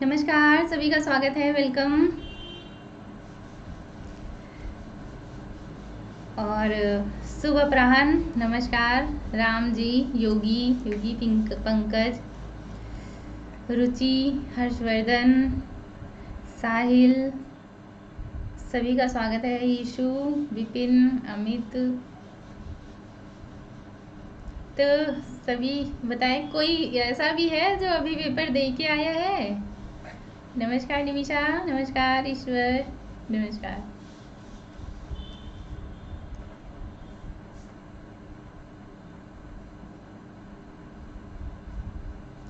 नमस्कार, सभी का स्वागत है, वेलकम। और शुभ अपराह्न, नमस्कार। राम जी, योगी योगी पंकज, रुचि, हर्षवर्धन, साहिल, सभी का स्वागत है। ईशु, विपिन, अमित। तो सभी बताएं, कोई ऐसा भी है जो अभी पेपर दे के आया है? नमस्कार निमिषा, नमस्कार ईश्वर, नमस्कार।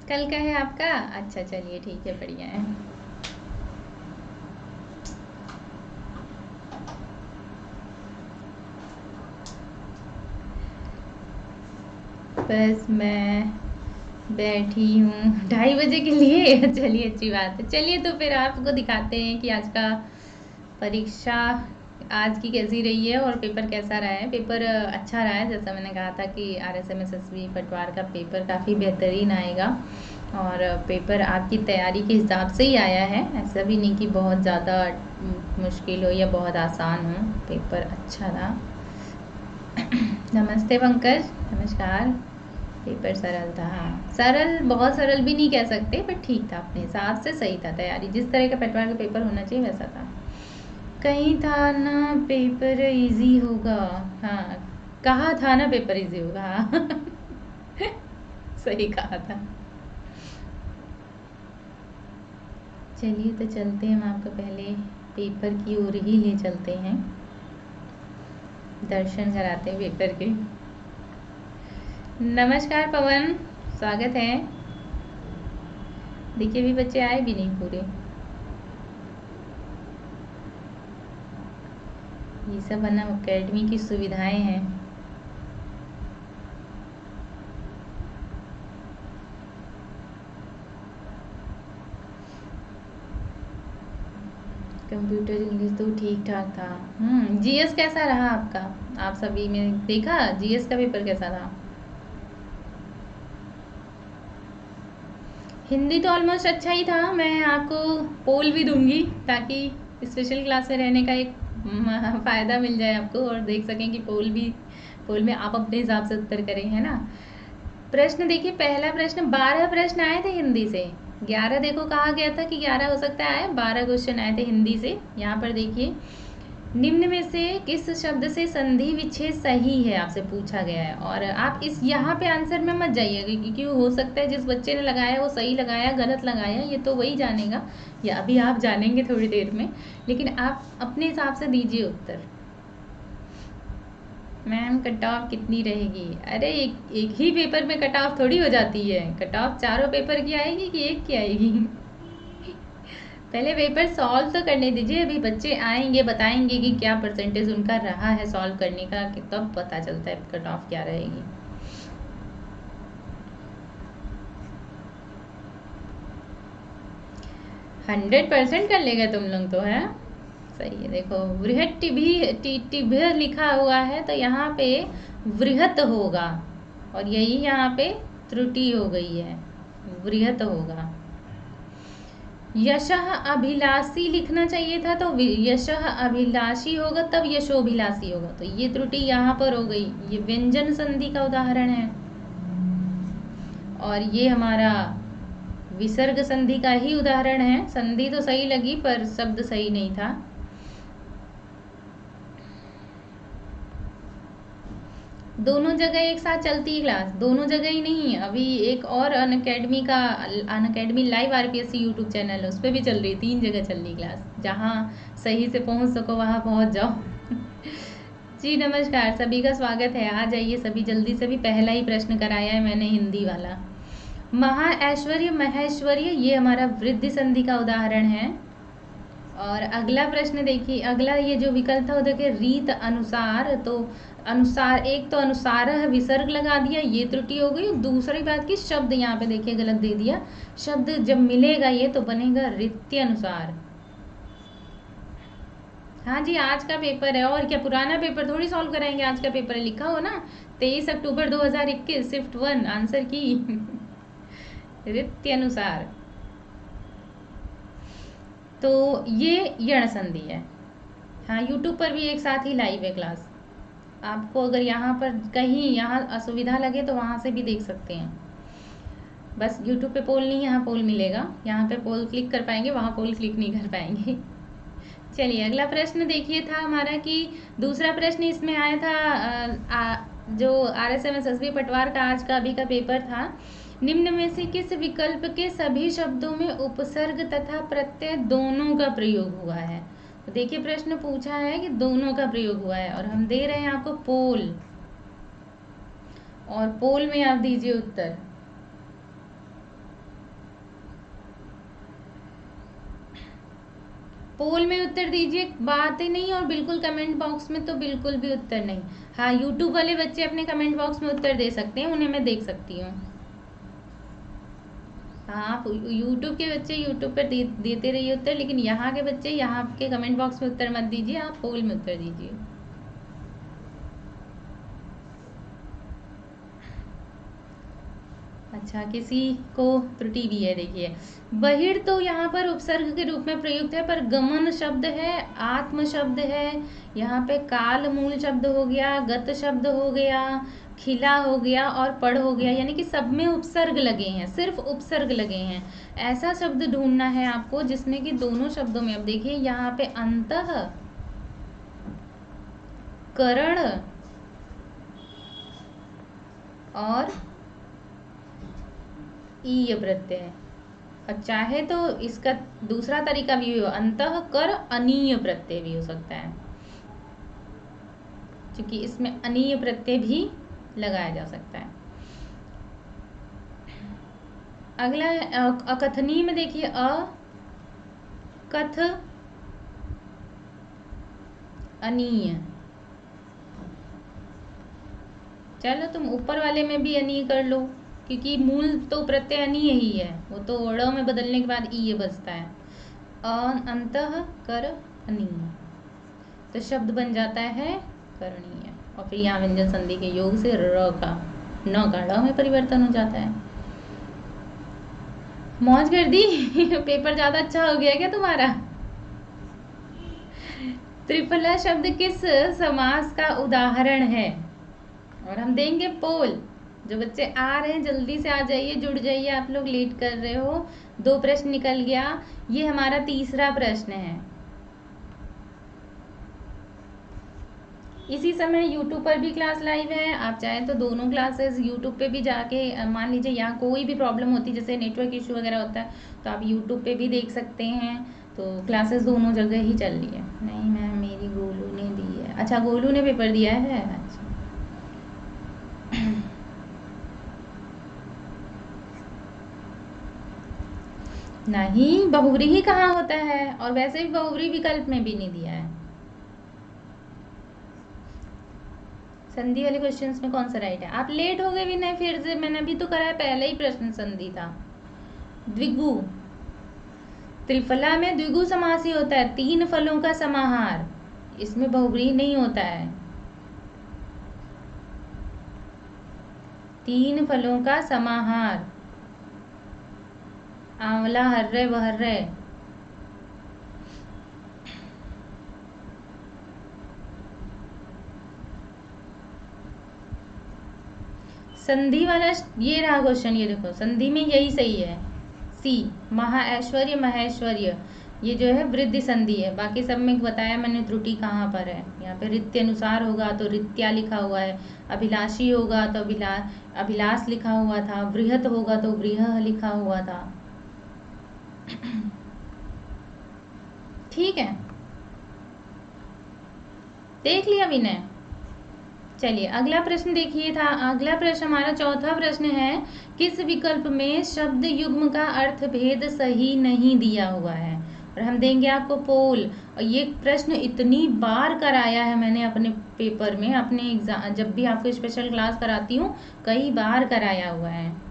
कल का है आपका? अच्छा, चलिए ठीक है, बढ़िया है। बस मैं बैठी हूँ 2:30 बजे के लिए। चलिए, अच्छी बात है। चलिए तो फिर आपको दिखाते हैं कि आज का परीक्षा आज की कैसी रही है और पेपर कैसा रहा है। पेपर अच्छा रहा है, जैसा मैंने कहा था कि RSMSSB पटवार का पेपर काफ़ी बेहतरीन आएगा। और पेपर आपकी तैयारी के हिसाब से ही आया है, ऐसा भी नहीं कि बहुत ज़्यादा मुश्किल हो या बहुत आसान हो। पेपर अच्छा रहा। नमस्ते पंकज, नमस्कार। पेपर सरल था, हाँ। सरल, बहुत सरल भी नहीं कह सकते, पर ठीक था, अपने हिसाब से सही था। तैयारी जिस तरह का पटवार का पेपर होना चाहिए वैसा था। कहीं था ना पेपर इजी होगा, हाँ। कहा था ना पेपर इजी होगा, हाँ। सही कहा था। चलिए तो चलते हैं, हम आपको पहले पेपर की ओर ही ले चलते हैं, दर्शन कराते हैं पेपर के। नमस्कार पवन, स्वागत है। देखिए, भी बच्चे आए भी नहीं पूरे। ये सब अन्ना अकेडमी की सुविधाएं हैं। कंप्यूटर इंग्लिश तो ठीक ठाक था। जीएस कैसा रहा आपका? आप सभी में देखा जीएस का पेपर कैसा था? हिंदी तो ऑलमोस्ट अच्छा ही था। मैं आपको पोल भी दूंगी ताकि स्पेशल क्लास में रहने का एक फ़ायदा मिल जाए आपको, और देख सकें कि पोल में आप अपने हिसाब से उत्तर करें, है ना। प्रश्न देखिए, पहला प्रश्न 12 प्रश्न आए थे हिंदी से। 11 देखो, कहा गया था कि 11 हो सकता है, 12 क्वेश्चन आए थे हिंदी से। यहाँ पर देखिए, निम्न में से किस शब्द से संधि विच्छेद सही है, आपसे पूछा गया है। और आप इस यहाँ पे आंसर में मत जाइएगा, क्योंकि हो सकता है जिस बच्चे ने लगाया वो सही लगाया, गलत लगाया, ये तो वही जानेगा, या अभी आप जानेंगे थोड़ी देर में। लेकिन आप अपने हिसाब से दीजिए उत्तर। मैम कट ऑफ कितनी रहेगी? अरे एक ही पेपर में कट ऑफ थोड़ी हो जाती है। कट ऑफ चारों पेपर की आएगी कि एक की आएगी? पहले पेपर सॉल्व तो करने दीजिए, अभी बच्चे आएंगे बताएंगे कि क्या परसेंटेज उनका रहा है सॉल्व करने का, कि तब पता चलता है कट ऑफ क्या रहेगी। हंड्रेड परसेंट कर लेगा तुम लोग तो, है सही है। देखो, वृहत टिभ्य लिखा हुआ है, तो यहाँ पे वृहत होगा, और यही यहाँ पे त्रुटि हो गई है, वृहत होगा। यशः अभिलाषी लिखना चाहिए था, तो यशः अभिलाषी होगा, तब यशोभिलाषी होगा, तो ये त्रुटि यहाँ पर हो गई। ये व्यंजन संधि का उदाहरण है, और ये हमारा विसर्ग संधि का ही उदाहरण है। संधि तो सही लगी पर शब्द सही नहीं था। दोनों जगह एक साथ चलती है क्लास, दोनों जगह ही नहीं, अभी एक और Unacademy live RPSC YouTube channel है, उस पर भी चल रही है। 3 जगह चल रही क्लास, जहाँ सही से पहुँच सको वहाँ पहुँच जाओ। जी नमस्कार, सभी का स्वागत है। आ जाइए सभी जल्दी से। भी पहला ही प्रश्न कराया है मैंने हिंदी वाला। महा ऐश्वर्य महेश्वर्य, ये हमारा वृद्धि संधि का उदाहरण है। और अगला प्रश्न देखिए, अगला ये जो विकल्प था वो देखिए, रीत अनुसार, तो अनुसार, एक तो अनुसार है, विसर्ग लगा दिया, ये त्रुटि हो गई। दूसरी बात की शब्द यहाँ पे देखिए गलत दे दिया, शब्द जब मिलेगा ये तो बनेगा रीत्य अनुसार। हाँ जी, आज का पेपर है, और क्या पुराना पेपर थोड़ी सॉल्व कराएंगे, आज का पेपर है, लिखा हो ना 23 अक्टूबर 2021, शिफ्ट 1 आंसर की। रीत्य अनुसार। तो ये यण संधि है। हाँ, यूट्यूब पर भी एक साथ ही लाइव है क्लास। आपको अगर यहाँ पर कहीं यहाँ असुविधा लगे तो वहाँ से भी देख सकते हैं। बस यूट्यूब पे पोल नहीं, यहाँ पोल मिलेगा, यहाँ पे पोल क्लिक कर पाएंगे, वहाँ पोल क्लिक नहीं कर पाएंगे। चलिए अगला प्रश्न देखिए था हमारा कि दूसरा प्रश्न इसमें आया था जो RSMSSB पटवार का आज का अभी का पेपर था। निम्न में से किस विकल्प के सभी शब्दों में उपसर्ग तथा प्रत्यय दोनों का प्रयोग हुआ है? तो देखिए प्रश्न पूछा है कि दोनों का प्रयोग हुआ है और हम दे रहे हैं आपको पोल, और पोल में आप दीजिए उत्तर। पोल में उत्तर दीजिए, बात ही नहीं, और बिल्कुल कमेंट बॉक्स में तो बिल्कुल भी उत्तर नहीं। हाँ, यूट्यूब वाले बच्चे अपने कमेंट बॉक्स में उत्तर दे सकते हैं, उन्हें मैं देख सकती हूँ। हाँ, आप यूट्यूब के बच्चे यूट्यूब पर देते रहिए उत्तर, लेकिन यहाँ के बच्चे यहाँ के कमेंट बॉक्स में उत्तर मत दीजिए, आप पोल में उत्तर दीजिए। अच्छा, किसी को त्रुटि भी है, देखिए बहिर तो यहाँ पर उपसर्ग के रूप में प्रयुक्त है, पर गमन शब्द है, आत्म शब्द है, यहाँ पे काल मूल शब्द हो गया, गत शब्द हो गया, खिला हो गया और पढ़ हो गया, यानी कि सब में उपसर्ग लगे हैं, सिर्फ उपसर्ग लगे हैं। ऐसा शब्द ढूंढना है आपको जिसमें कि दोनों शब्दों में, अब देखिए यहाँ पे अंतः, करण और ईय प्रत्यय, और चाहे तो इसका दूसरा तरीका भी हो, अंतः कर अनीय प्रत्यय भी हो सकता है, क्योंकि इसमें अनीय प्रत्यय भी लगाया जा सकता है। अगला अकथनीय में देखिए अकथ अनीय, चलो तुम ऊपर वाले में भी अनीय कर लो, क्योंकि मूल तो प्रत्यय अनीय ही है, वो तो ड़ में बदलने के बाद ई बचता है। अंतः कर अनीय, तो शब्द बन जाता है करणीय, और फिर यहाँ व्यंजन संधि के योग से र का न का ड़ में परिवर्तन हो जाता है। मौज कर दी। पेपर ज्यादा अच्छा हो गया क्या तुम्हारा? त्रिफला शब्द किस समास का उदाहरण है? और हम देंगे पोल। जो बच्चे आ रहे हैं जल्दी से आ जाइए, जुड़ जाइए, आप लोग लेट कर रहे हो। 2 प्रश्न निकल गया, ये हमारा तीसरा प्रश्न है। इसी समय यूट्यूब पर भी क्लास लाइव है, आप चाहें तो दोनों क्लासेस यूट्यूब पे भी जाके, मान लीजिए यहाँ कोई भी प्रॉब्लम होती है, जैसे नेटवर्क इशू वगैरह होता है, तो आप यूट्यूब पे भी देख सकते हैं। तो क्लासेस दोनों जगह ही चल रही है। नहीं मैम, मेरी गोलू ने दी है। अच्छा, गोलू ने पेपर दिया है, अच्छा। नहीं, बहुब्री ही कहाँ होता है, और वैसे भी बहुब्री विकल्प में भी नहीं दिया है। संधि वाले क्वेश्चंस में कौन सा राइट है? आप लेट हो गए विनय, फिर से मैंने अभी तो कराया, पहले ही प्रश्न संधि था। द्विगु, त्रिफला में द्विगु समास ही होता है, 3 फलों का समाहार, इसमें बहुब्रीहि नहीं होता है। 3 फलों का समाहार, आंवला, हर्रे बहर्रे। संधि वाला ये रहा क्वेश्चन, ये देखो संधि में यही सही है, सी, महाऐश्वर्य महेश्वर्य, ये जो है वृद्धि संधि है। बाकी सब में बताया मैंने त्रुटि कहाँ पर है। यहाँ पे रित्य अनुसार होगा तो रित्या लिखा हुआ है, अभिलाषी होगा तो अभिलाष लिखा हुआ था, बृहत होगा तो बृह लिखा हुआ था। ठीक है, देख लिया विनय। चलिए अगला प्रश्न देखिए था, अगला प्रश्न हमारा चौथा प्रश्न है, किस विकल्प में शब्द युग्म का अर्थ भेद सही नहीं दिया हुआ है? और हम देंगे आपको पोल। और ये प्रश्न इतनी बार कराया है मैंने अपने पेपर में, अपने एग्जाम, जब भी आपको स्पेशल क्लास कराती हूँ कई बार कराया हुआ है।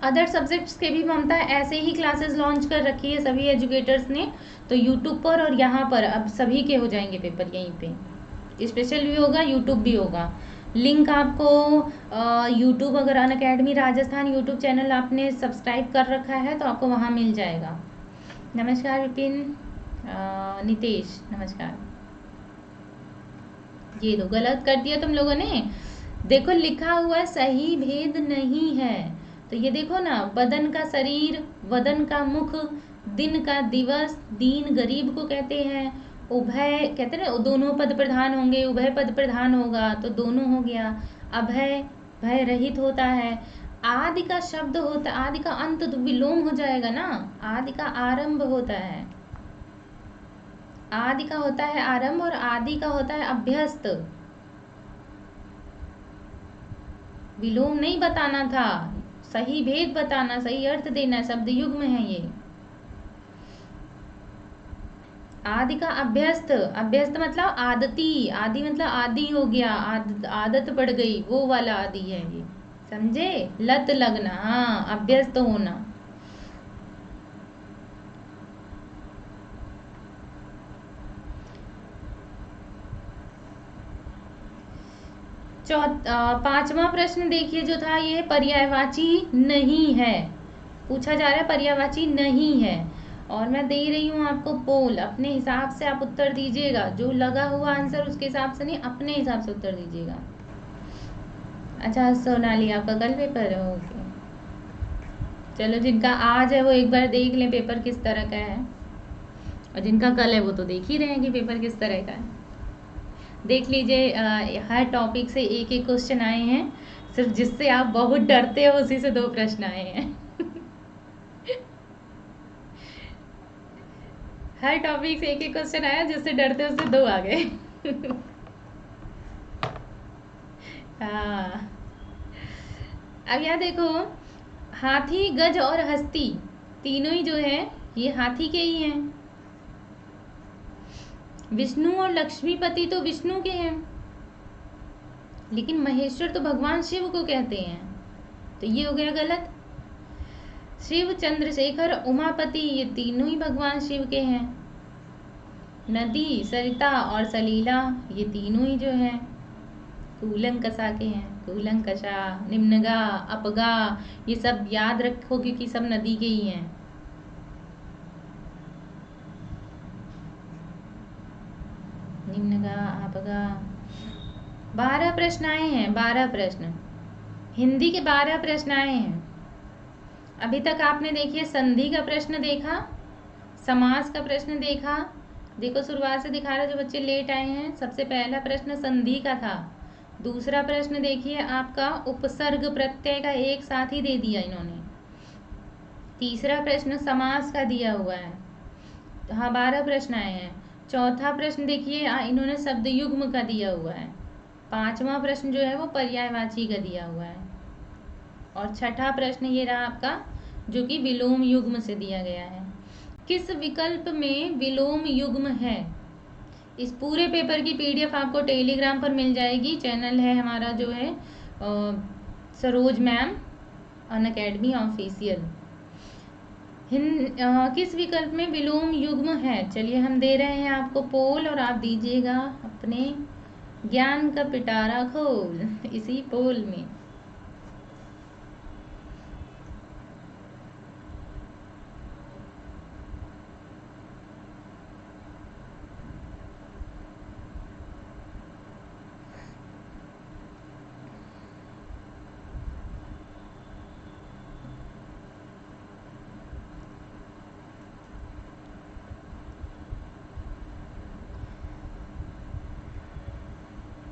अदर सब्जेक्ट्स के भी ममता ऐसे ही क्लासेस लॉन्च कर रखी है सभी एजुकेटर्स ने, तो यूट्यूब पर और यहाँ पर अब सभी के हो जाएंगे पेपर, यहीं पे स्पेशल भी होगा, यूट्यूब भी होगा। लिंक आपको यूट्यूब, अगर अनअकैडमी राजस्थान यूट्यूब चैनल आपने सब्सक्राइब कर रखा है तो आपको वहाँ मिल जाएगा। नमस्कार विपिन, नितेश नमस्कार। ये दो गलत कर दिया तुम लोगों ने। देखो लिखा हुआ सही भेद नहीं है, तो ये देखो ना, बदन का शरीर, वदन का मुख, दिन का दिवस, दीन गरीब को कहते हैं, उभय कहते हैं ना, दोनों पद प्रधान होंगे, उभय पद प्रधान होगा तो दोनों हो गया। अभय भय रहित होता है। आदि का शब्द होता, आदि का अंत तो विलोम हो जाएगा ना, आदि का आरंभ होता है, आदि का होता है आरंभ और आदि का होता है अभ्यस्त। विलोम नहीं बताना था, सही भेद बताना, सही अर्थ देना, शब्द युग्म है ये। आदि का अभ्यस्त, अभ्यस्त मतलब आदती, आदि मतलब आदि हो गया, आदत पड़ गई, वो वाला आदि है ये, समझे? लत लगना, हाँ, अभ्यस्त होना। पांचवा प्रश्न देखिए जो था, ये पर्यायवाची नहीं है, पूछा जा रहा है पर्यायवाची नहीं है, और मैं दे रही हूँ आपको पोल, अपने हिसाब से आप उत्तर दीजिएगा, जो लगा हुआ आंसर उसके हिसाब से नहीं, अपने हिसाब से उत्तर दीजिएगा। अच्छा सोनाली, आपका कल पेपर है, ओके, चलो जिनका आज है वो एक बार देख लें पेपर किस तरह का है, और जिनका कल है वो तो देख ही रहे हैं कि पेपर किस तरह का है। देख लीजिए, हर टॉपिक से एक एक क्वेश्चन आए हैं, सिर्फ जिससे आप बहुत डरते हो उसी से 2 प्रश्न आए हैं। हर टॉपिक से एक एक क्वेश्चन आया, जिससे डरते उससे 2 आ गए। हाँ, अब यह देखो, हाथी, गज और हस्ती तीनों ही जो है ये हाथी के ही हैं। विष्णु और लक्ष्मीपति तो विष्णु के हैं, लेकिन महेश्वर तो भगवान शिव को कहते हैं, तो ये हो गया गलत। शिव, चंद्रशेखर, उमापति ये तीनों ही भगवान शिव के हैं। नदी, सरिता और सलीला ये तीनों ही जो हैं कूलंकषा के हैं, कूलंकषा, निम्नगा, अपगा, ये सब याद रखो क्योंकि सब नदी के ही हैं। निम्नगा, अपगा, 12 प्रश्न आए हैं, 12 प्रश्न, हिंदी के 12 प्रश्न आए हैं। अभी तक आपने देखिए संधि का प्रश्न देखा, समास का प्रश्न देखा, देखो शुरुआत से दिखा रहा, जो बच्चे लेट आए हैं, सबसे पहला प्रश्न संधि का था। दूसरा प्रश्न देखिए आपका उपसर्ग प्रत्यय का एक साथ ही दे दिया इन्होंने। तीसरा प्रश्न समास का दिया हुआ है, हाँ 12 प्रश्न आए हैं। चौथा प्रश्न देखिए इन्होंने शब्द युग्म का दिया हुआ है। पांचवा प्रश्न जो है वो पर्यायवाची का दिया हुआ है, और छठा प्रश्न ये रहा आपका जो कि विलोम युग्म से दिया गया है। किस विकल्प में विलोम युग्म है? इस पूरे पेपर की पीडीएफ आपको टेलीग्राम पर मिल जाएगी, चैनल है हमारा जो है सरोज मैम अनअकैडमी ऑफिशियल। किस विकल्प में विलोम युग्म है? चलिए हम दे रहे हैं आपको पोल, और आप दीजिएगा अपने ज्ञान का पिटारा खोल इसी पोल में।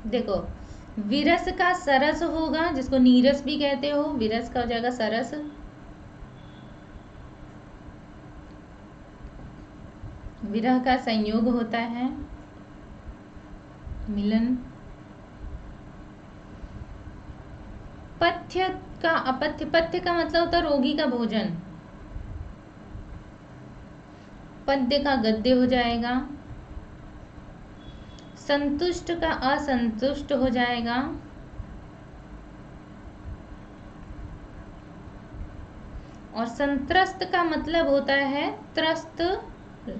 देखो, विरस का सरस होगा, जिसको नीरस भी कहते हो, विरस का हो जाएगा सरस। विरह का संयोग होता है, मिलन। पथ्य का अपथ्य, पथ्य का मतलब होता है रोगी का भोजन, पद्य का गद्य हो जाएगा। संतुष्ट का असंतुष्ट हो जाएगा। और संत्रस्त का मतलब होता है त्रस्त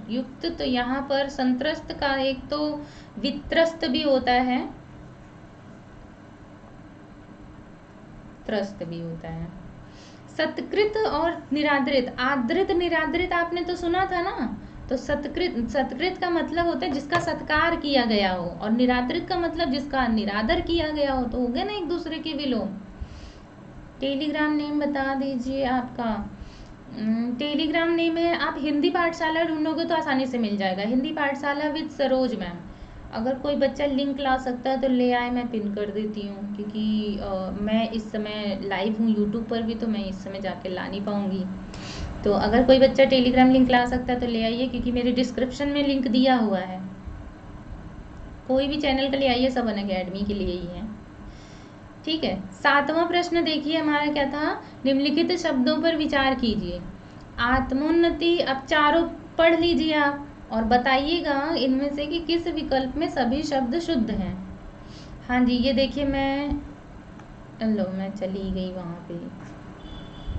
युक्त, तो यहाँ पर संत्रस्त का एक तो वित्रस्त भी होता है, त्रस्त भी होता है। सत्कृत और निरादृत, आदृत निरादृत आपने तो सुना था ना। तो सत्कृत का मतलब होता है जिसका सत्कार किया गया हो, और निरादृत का मतलब जिसका निरादर किया गया हो। तो हो गए ना एक दूसरे के विलोम। टेलीग्राम नेम बता दीजिए आपका। टेलीग्राम नेम है, आप हिंदी पाठशाला ढूंढोगे तो आसानी से मिल जाएगा, हिंदी पाठशाला विद सरोज मैम। अगर कोई बच्चा लिंक ला सकता है तो ले आए, मैं पिन कर देती हूँ, क्योंकि मैं इस समय लाइव हूँ यूट्यूब पर भी, तो मैं इस समय जाके ला नहीं पाऊँगी। तो अगर कोई बच्चा टेलीग्राम लिंक ला सकता है तो ले आइए, क्योंकि मेरे डिस्क्रिप्शन में लिंक दिया हुआ है। कोई भी चैनल का ले आइए, सब अनअकैडमी के लिए ही है। ठीक है, 7वां प्रश्न देखिए हमारा क्या था। निम्नलिखित शब्दों पर विचार कीजिए। आत्मोन्नति, अब चारों पढ़ लीजिए आप और बताइएगा इनमें से कि किस विकल्प में सभी शब्द शुद्ध हैं। हाँ जी, ये देखिए मैं चली गई वहाँ पे,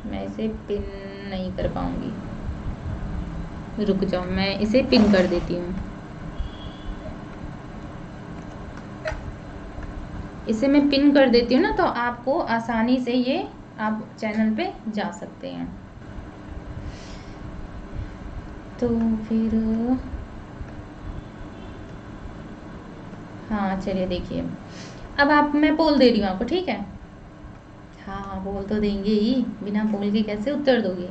मैं इसे पिन नहीं कर पाऊंगी, रुक जाओ, मैं इसे पिन कर देती हूँ। इसे मैं पिन कर देती हूँ ना, तो आपको आसानी से ये आप चैनल पे जा सकते हैं। तो फिर हाँ चलिए देखिए, अब मैं बोल दे रही हूँ आपको, ठीक है। हाँ बोल तो देंगे ही, बिना बोल के कैसे उत्तर दोगे।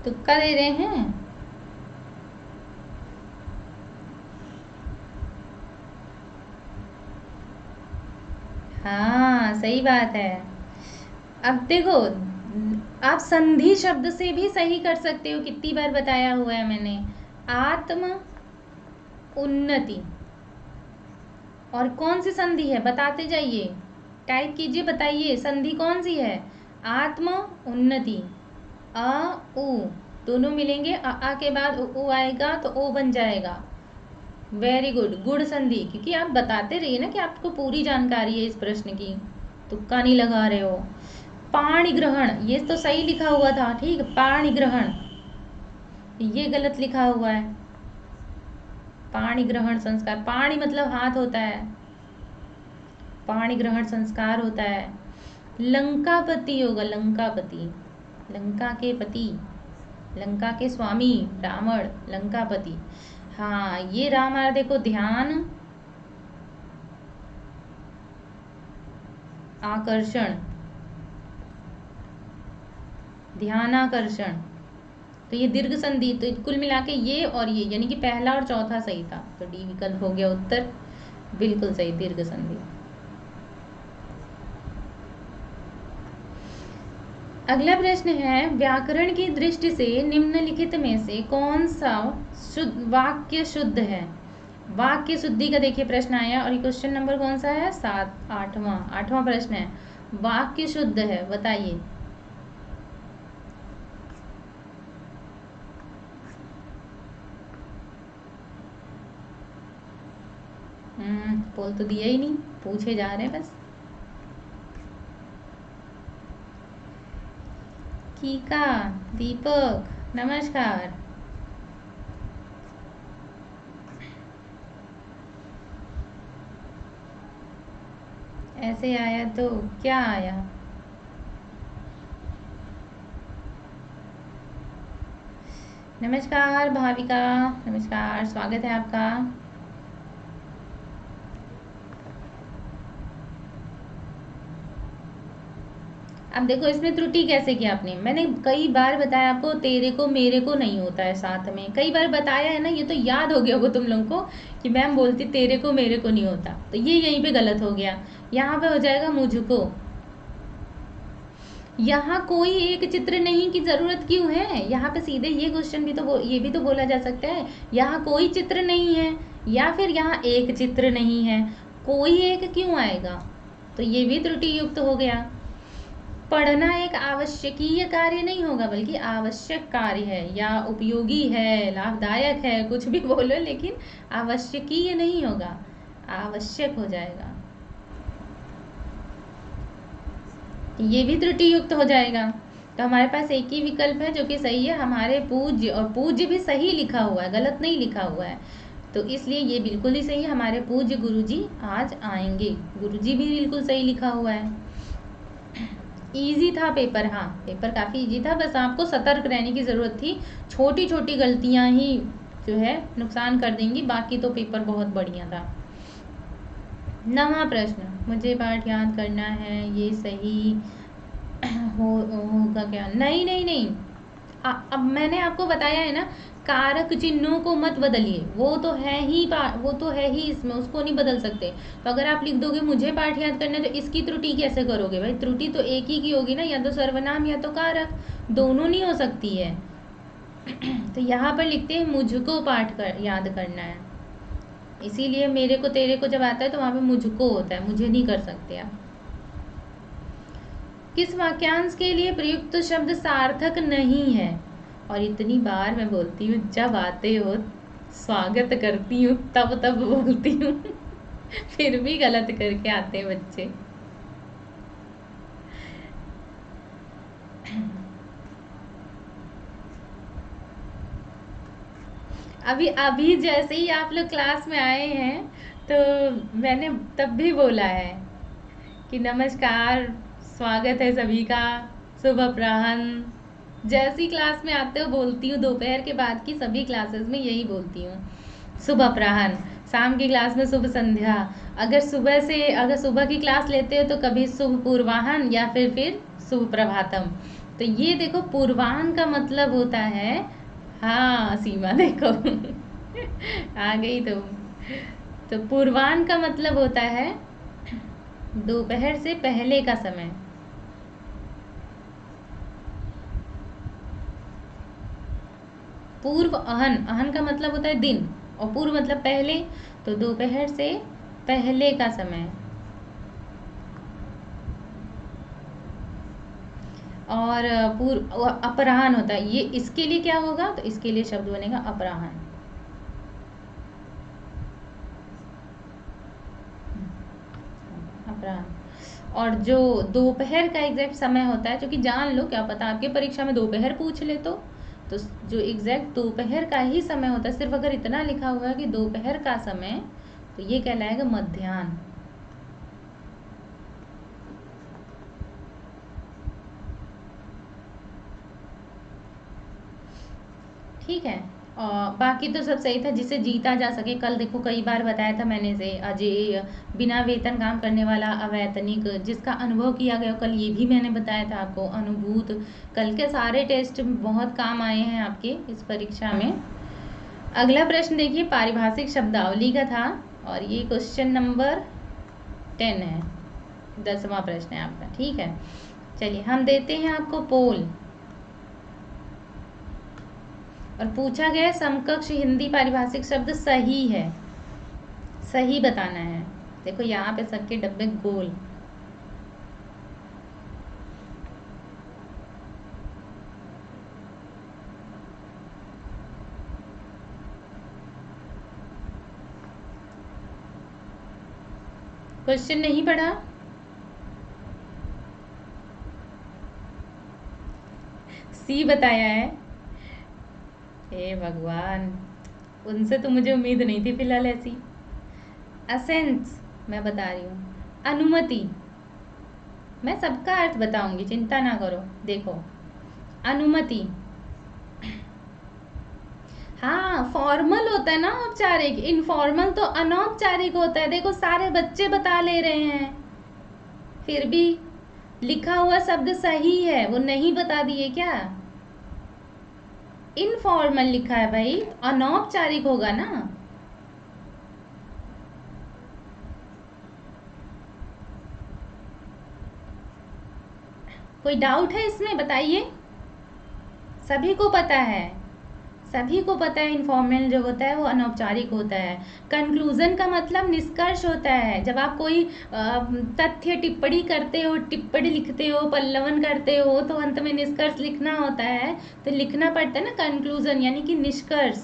तुक्का दे रहे हैं। हाँ सही बात है। अब देखो, आप संधि शब्द से भी सही कर सकते हो, कितनी बार बताया हुआ है मैंने। आत्म उन्नति, और कौन सी संधि है बताते जाइए, टाइप कीजिए, बताइए संधि कौन सी है। आत्म उन्नति, अ उ दोनों मिलेंगे, आ के बाद उ आएगा तो ओ बन जाएगा। वेरी गुड, गुड़ संधि, क्योंकि आप बताते रहिए ना कि आपको पूरी जानकारी है इस प्रश्न की, तुक्का नहीं लगा रहे हो। पाणि ग्रहण, ये तो सही लिखा हुआ था, ठीक, पाणि ग्रहण, ये गलत लिखा हुआ है। पाणि ग्रहण संस्कार, पाणि मतलब हाथ होता है, पाणि ग्रहण संस्कार होता है। लंकापति होगा, लंकापति, लंका के पति, लंका के स्वामी रावण, लंकापति। हाँ ये राम आ, देखो ध्यान आकर्षण, ध्यानाकर्षण, तो ये दीर्घ संधि, तो कुल मिला के ये और ये, यानी कि पहला और चौथा सही था, तो डी विकल्प हो गया उत्तर, बिल्कुल सही, दीर्घ संधि। अगला प्रश्न है, व्याकरण की दृष्टि से निम्नलिखित में से कौन सा वाक्य शुद्ध है। वाक्य शुद्धि का देखिए प्रश्न आया, और ये क्वेश्चन नंबर कौन सा है, 8वां प्रश्न है। वाक्य शुद्ध है, बताइए। बोल तो दिया ही नहीं, पूछे जा रहे हैं बस। कीका, दीपक नमस्कार। ऐसे आया तो क्या आया। नमस्कार भाविका, नमस्कार, स्वागत है आपका। अब देखो इसमें त्रुटि कैसे की आपने, मैंने कई बार बताया आपको, तेरे को मेरे को नहीं होता है साथ में, कई बार बताया है ना, ये तो याद हो गया वो तुम लोगों को कि मैम बोलती तेरे को मेरे को नहीं होता, तो ये यहीं पे गलत हो गया। यहाँ पे हो जाएगा मुझको। यहाँ कोई एक चित्र नहीं की जरूरत क्यों है, यहाँ पे सीधे ये क्वेश्चन भी तो ये भी तो बोला जा सकता है, यहाँ कोई चित्र नहीं है, या फिर यहाँ एक चित्र नहीं है, कोई एक क्यों आएगा, तो ये भी त्रुटि युक्त हो गया। पढ़ना एक आवश्यकीय कार्य नहीं होगा, बल्कि आवश्यक कार्य है, या उपयोगी है, लाभदायक है, कुछ भी बोलो, लेकिन आवश्यकीय नहीं होगा, आवश्यक हो जाएगा। ये भी त्रुटि युक्त हो जाएगा। तो हमारे पास एक ही विकल्प है जो कि सही है, हमारे पूज्य, और पूज्य भी सही लिखा हुआ है, गलत नहीं लिखा हुआ है, तो इसलिए ये बिल्कुल ही सही है, हमारे पूज्य गुरुजी आज आएंगे। गुरुजी भी बिल्कुल सही लिखा हुआ है। इजी था पेपर, हाँ पेपर काफ़ी इजी था, बस आपको सतर्क रहने की ज़रूरत थी। छोटी छोटी गलतियाँ ही जो है नुकसान कर देंगी, बाकी तो पेपर बहुत बढ़िया था। 9वां प्रश्न, मुझे पाठ याद करना है, ये सही होगा क्या? नहीं नहीं नहीं, अब मैंने आपको बताया है ना, कारक चिन्हों को मत बदलिए, वो तो है ही इसमें, उसको नहीं बदल सकते। तो अगर आप लिख दोगे मुझे पाठ याद करना है, तो इसकी त्रुटि कैसे करोगे भाई? त्रुटि तो एक ही की होगी ना, या तो सर्वनाम या तो कारक, दोनों नहीं हो सकती है। तो यहाँ पर लिखते हैं मुझको पाठ याद करना है, इसीलिए मेरे को तेरे को जब आता है तो वहाँ पे मुझको होता है, मुझे नहीं कर सकते आप। किस वाक्यांश के लिए प्रयुक्त शब्द सार्थक नहीं है? और इतनी बार मैं बोलती हूँ, जब आते हो स्वागत करती हूँ, तब तब बोलती हूँ फिर भी गलत करके आते हैं बच्चे। अभी अभी जैसे ही आप लोग क्लास में आए हैं, तो मैंने तब भी बोला है कि नमस्कार, स्वागत है सभी का, शुभ अपराह्न। जैसी क्लास में आते हो बोलती हूँ, दोपहर के बाद की सभी क्लासेस में यही बोलती हूँ, शुभ अपराह्न। शाम की क्लास में शुभ संध्या। अगर सुबह की क्लास लेते हो तो कभी शुभ पूर्वाह्न या फिर शुभ प्रभातम। तो ये देखो, पूर्वाह्न का मतलब होता है, हाँ सीमा देखो आ गई तुम। तो पूर्वाह्न का मतलब होता है दोपहर से पहले का समय। पूर्व अहन, अहन का मतलब होता है दिन, और पूर्व मतलब पहले, तो दोपहर से पहले का समय। और पूर्व अपराह्न होता है, ये इसके लिए क्या होगा? तो इसके लिए शब्द बनेगा अपराह्न। अपराह्न। और जो दोपहर का एग्जैक्ट समय होता है, क्योंकि जान लो, क्या पता आपके परीक्षा में दोपहर पूछ ले, तो जो एग्जैक्ट दोपहर का ही समय होता है, सिर्फ अगर इतना लिखा हुआ है कि दोपहर का समय, तो ये कहलाएगा मध्याह्न। ठीक है, और बाकी तो सब सही था, जिसे जीता जा सके। कल देखो कई बार बताया था मैंने से, अजय बिना वेतन काम करने वाला अवैतनिक, जिसका अनुभव किया गया, कल ये भी मैंने बताया था आपको, अनुभूत। कल के सारे टेस्ट बहुत काम आए हैं आपके इस परीक्षा में। अगला प्रश्न देखिए, पारिभाषिक शब्दावली का था, और ये क्वेश्चन नंबर 10 है, 10वां प्रश्न है आपका। ठीक है, चलिए हम देते हैं आपको पोल, और पूछा गया समकक्ष हिंदी पारिभाषिक शब्द सही है, सही बताना है। देखो यहाँ पे सबके डब्बे गोल। क्वेश्चन नहीं पढ़ा? सी बताया है। हे भगवान, उनसे तो मुझे उम्मीद नहीं थी फिलहाल ऐसी। असेंस मैं बता रही हूँ, अनुमति, मैं सबका अर्थ बताऊंगी, चिंता ना करो। देखो अनुमति, हाँ फॉर्मल होता है ना औपचारिक, इनफॉर्मल तो अनौपचारिक होता है। देखो सारे बच्चे बता ले रहे हैं, फिर भी लिखा हुआ शब्द सही है, वो नहीं बता दिए क्या? इनफॉर्मल लिखा है भाई, अनौपचारिक होगा ना। कोई डाउट है इसमें? बताइए। सभी को पता है, सभी को पता है इनफॉर्मल जो होता है वो अनौपचारिक होता है। कंक्लूजन का मतलब निष्कर्ष होता है। जब आप कोई तथ्य टिप्पणी करते हो, टिप्पणी लिखते हो, पल्लवन करते हो, तो अंत में निष्कर्ष लिखना होता है, तो लिखना पड़ता है ना कंक्लूजन, यानी कि निष्कर्ष,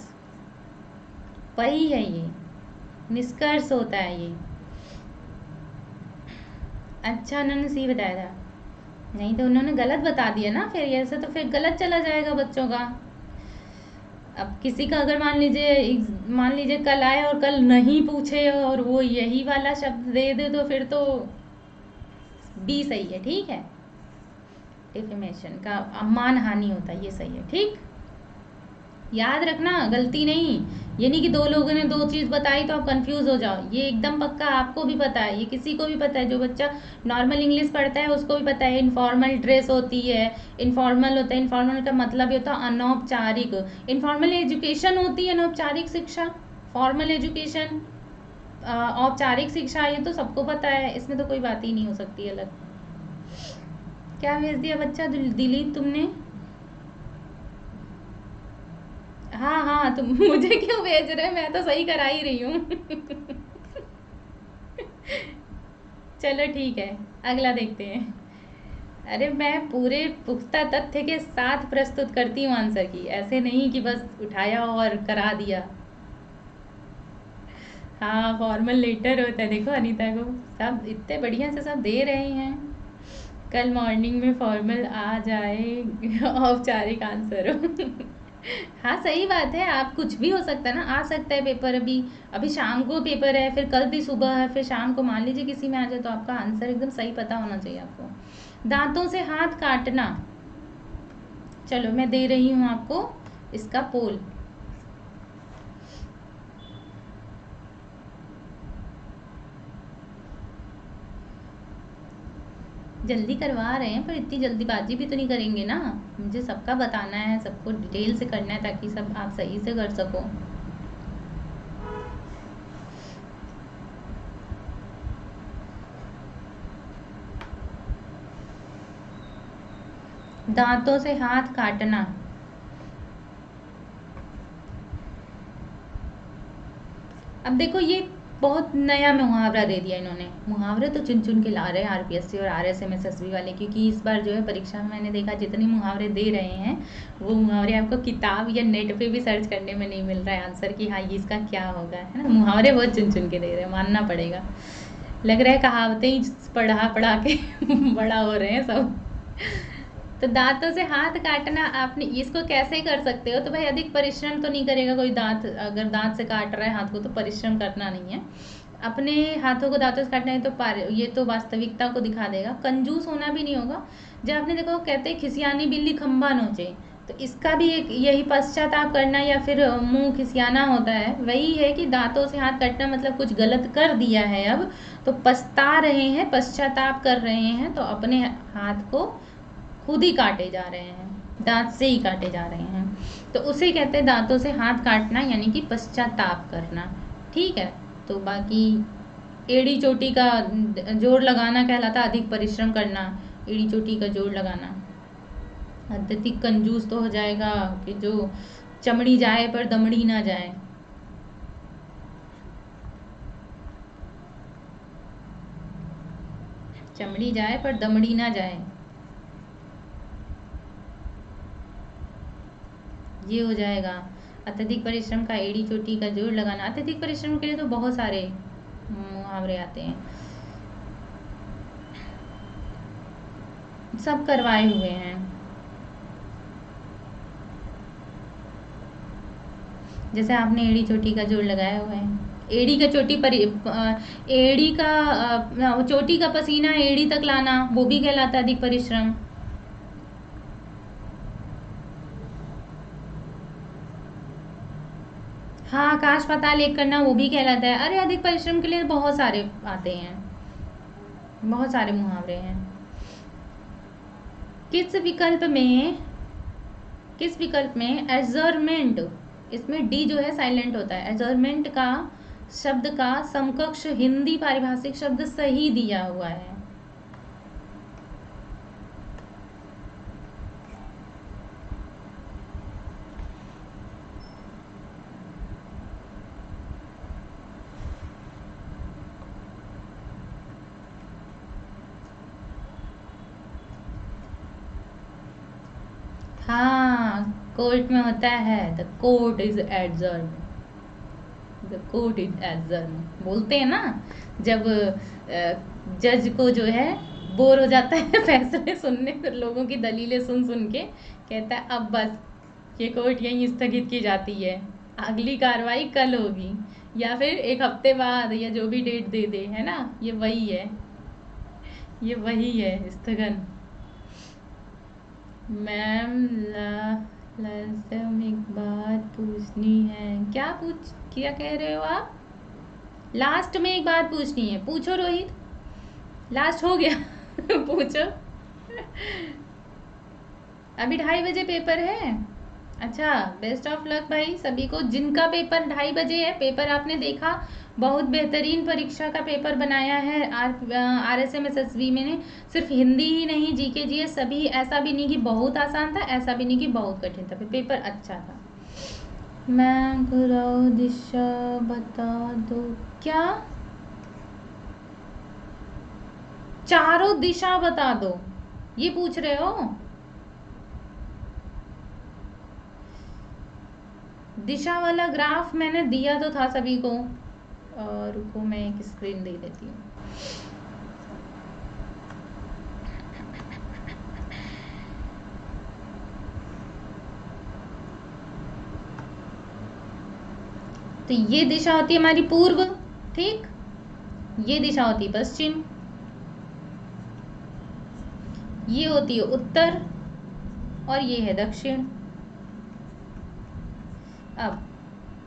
वही है ये, निष्कर्ष होता है ये। अच्छा, उन्होंने सही बताया था। नहीं तो उन्होंने गलत बता दिया ना, फिर ऐसे तो फिर गलत चला जाएगा बच्चों का। अब किसी का अगर मान लीजिए कल आए और कल नहीं पूछे और वो यही वाला शब्द दे दे तो फिर तो बी सही है, ठीक है। डिफेमेशन का मान हानि होता है, ये सही है, ठीक। याद रखना, गलती नहीं। ये नहीं कि दो लोगों ने दो चीज़ बताई तो आप कंफ्यूज हो जाओ, ये एकदम पक्का आपको भी पता है, ये किसी को भी पता है, जो बच्चा नॉर्मल इंग्लिश पढ़ता है उसको भी पता है। इनफॉर्मल ड्रेस होती है, इनफॉर्मल होता है, इनफॉर्मल का मतलब ये होता है अनौपचारिक। इनफॉर्मल एजुकेशन होती है अनौपचारिक शिक्षा, फॉर्मल एजुकेशन औपचारिक शिक्षा, ये तो सबको पता है, इसमें तो कोई बात ही नहीं हो सकती अलग। क्या भेज दिया बच्चा दिलीप तुमने? हाँ हाँ, तुम मुझे क्यों भेज रहे, मैं तो सही करा ही रही हूँ। चलो ठीक है, अगला देखते हैं। अरे मैं पूरे पुख्ता तथ्य के साथ प्रस्तुत करती हूँ आंसर की, ऐसे नहीं कि बस उठाया और करा दिया। हाँ, फॉर्मल लेटर होता है, देखो अनीता को सब इतने बढ़िया से सब दे रहे हैं। कल मॉर्निंग में फॉर्मल आ जाए, औपचारिक आंसर हो। हाँ सही बात है, आप कुछ भी हो सकता है ना, आ सकता है पेपर अभी, अभी शाम को पेपर है, फिर कल भी सुबह है, फिर शाम को मान लीजिए किसी में आ जाए, तो आपका आंसर एकदम सही पता होना चाहिए आपको। दांतों से हाथ काटना, चलो मैं दे रही हूँ आपको इसका पोल। जल्दी करवा रहे हैं पर इतनी जल्दीबाजी भी तो नहीं करेंगे ना, मुझे सबका बताना है, सबको डिटेल से करना है ताकि सब आप सही से कर सको। दांतों से हाथ काटना, अब देखो ये बहुत नया मुहावरा दे दिया इन्होंने। मुहावरे तो चुन चुन के ला रहे हैं आरपीएससी और आरएसएमएसएसबी वाले, क्योंकि इस बार जो है परीक्षा में मैंने देखा जितने मुहावरे दे रहे हैं वो मुहावरे आपको किताब या नेट पे भी सर्च करने में नहीं मिल रहा है आंसर कि हाँ ये इसका क्या होगा, है ना। मुहावरे बहुत चुन चुन के दे रहे हैं, मानना पड़ेगा। लग रहा है कहावतें ही पढ़ा पढ़ा के बड़ा हो रहे हैं सब। तो दांतों से हाथ काटना, आपने इसको कैसे कर सकते हो, तो भाई अधिक परिश्रम तो नहीं करेगा कोई, दांत अगर दांत से काट रहा है हाथ को तो परिश्रम करना नहीं है। अपने हाथों को दांतों से काटना है तो ये तो वास्तविकता को दिखा देगा, कंजूस होना भी नहीं होगा। जब आपने देखो कहते हैं खिसियानी बिल्ली खंबा नोचे, तो इसका भी एक यही पश्चाताप करना या फिर मुंह खिसियाना होता है, वही है कि दांतों से हाथ काटना मतलब कुछ गलत कर दिया है अब तो पछता रहे हैं, पश्चाताप कर रहे हैं, तो अपने हाथ को खुद ही काटे जा रहे हैं, दांत से ही काटे जा रहे हैं, तो उसे कहते हैं दांतों से हाथ काटना, यानी कि पश्चाताप करना, ठीक है। तो बाकी एड़ी चोटी का जोड़ लगाना कहलाता अधिक परिश्रम करना, एड़ी चोटी का जोड़ लगाना। अत्यधिक कंजूस तो हो जाएगा कि जो चमड़ी जाए पर दमड़ी ना जाए। चमड़ी जाए पर दमड़ी ना जाए, ये हो जाएगा। अत्यधिक परिश्रम का एड़ी चोटी का जोड़ लगाना, अत्यधिक परिश्रम के लिए तो बहुत सारे मुहावरे आते हैं, सब करवाए हुए हैं। जैसे आपने एड़ी चोटी का जोड़ लगाया हुआ है, एड़ी का चोटी पर एड़ी का चोटी का पसीना एड़ी तक लाना, वो भी कहलाता है अधिक परिश्रम। हाँ, आकाश पाताल एक करना वो भी कहलाता है। अरे अधिक परिश्रम के लिए बहुत सारे आते हैं, बहुत सारे मुहावरे हैं। किस विकल्प में एजरमेंट, इसमें डी जो है साइलेंट होता है, एजरमेंट का शब्द का समकक्ष हिंदी पारिभाषिक शब्द सही दिया हुआ है। हाँ, कोर्ट में होता है the court is adjourn, the court is adjourn बोलते हैं ना, जब जज को जो है बोर हो जाता है फैसले सुनने, फिर लोगों की दलीलें सुन सुन के कहता है अब बस ये कोर्ट यहीं स्थगित की जाती है, अगली कार्रवाई कल होगी या फिर एक हफ्ते बाद, या जो भी डेट दे दे, है ना। ये वही है, ये वही है स्थगन। मैम लास्ट में एक बात पूछनी है। क्या कह रहे हो आप? लास्ट में एक बात पूछनी है, पूछो रोहित। लास्ट हो गया पूछो। अभी 2:30 बजे पेपर है। अच्छा, बेस्ट ऑफ लक भाई सभी को जिनका पेपर 2:30 बजे है। पेपर आपने देखा, बहुत बेहतरीन परीक्षा का पेपर बनाया है RSM-SSB में ने। सिर्फ हिंदी ही नहीं, जीके जीएस सभी। ऐसा भी नहीं कि बहुत आसान था, ऐसा भी नहीं कि बहुत कठिन था, पेपर अच्छा था। मैं घुराओ दिशा बता दो। क्या? चारों दिशा बता दो, ये पूछ रहे हो? दिशा वाला ग्राफ मैंने दिया तो था सभी को। रुको मैं एक स्क्रीन दे देती हूँ। तो ये दिशा होती है हमारी पूर्व, ठीक। ये दिशा होती है पश्चिम, ये होती है उत्तर, और ये है दक्षिण। अब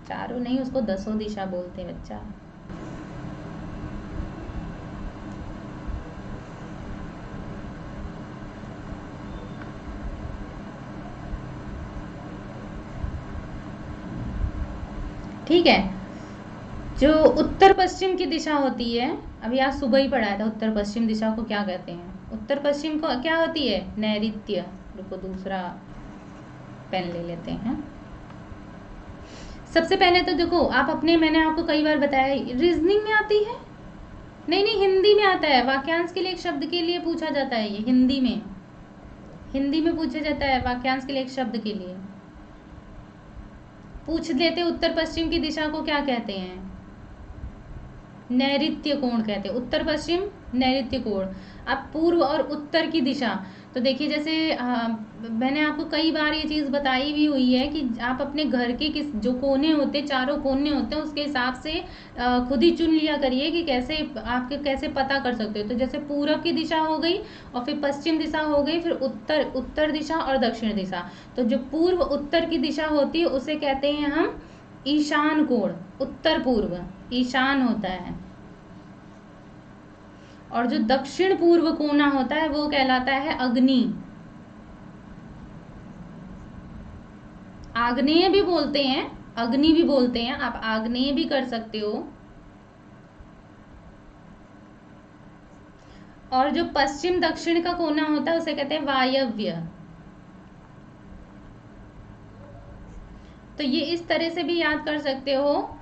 चारों नहीं, उसको 10 दिशा बोलते हैं बच्चा। ठीक है, जो उत्तर पश्चिम की दिशा होती है, अभी आज सुबह ही पढ़ाया था उत्तर पश्चिम दिशा को क्या कहते हैं। उत्तर पश्चिम को क्या होती है? नैऋत्य। रुको दूसरा पेन ले लेते हैं। सबसे पहले तो देखो, आप अपने, मैंने आपको कई बार बताया, रीजनिंग में आती है, नहीं हिंदी में आता है। वाक्यांश के लिए एक शब्द के लिए पूछा जाता है, ये हिंदी में पूछा जाता है वाक्यांश के लिए एक शब्द के लिए। पूछ लेते उत्तर पश्चिम की दिशा को क्या कहते हैं? नैऋत्य कोण कहते हैं। उत्तर पश्चिम नैऋत्य कोण। अब पूर्व और उत्तर की दिशा, तो देखिए जैसे मैंने आपको कई बार ये चीज़ बताई भी हुई है कि आप अपने घर के जो कोने होते हैं, चारों कोने होते हैं, उसके हिसाब से खुद ही चुन लिया करिए कि कैसे आपके कैसे पता कर सकते हो। तो जैसे पूरब की दिशा हो गई, और फिर पश्चिम दिशा हो गई, फिर उत्तर दिशा और दक्षिण दिशा। तो जो पूर्व उत्तर की दिशा होती है उसे कहते हैं हम ईशान कोण। उत्तर पूर्व ईशान होता है, और जो दक्षिण पूर्व कोना होता है वो कहलाता है अग्नि। आग्नेय भी बोलते हैं, अग्नि भी बोलते हैं, आप आग्नेय भी कर सकते हो। और जो पश्चिम दक्षिण का कोना होता है उसे कहते हैं वायव्य। तो ये इस तरह से भी याद कर सकते हो,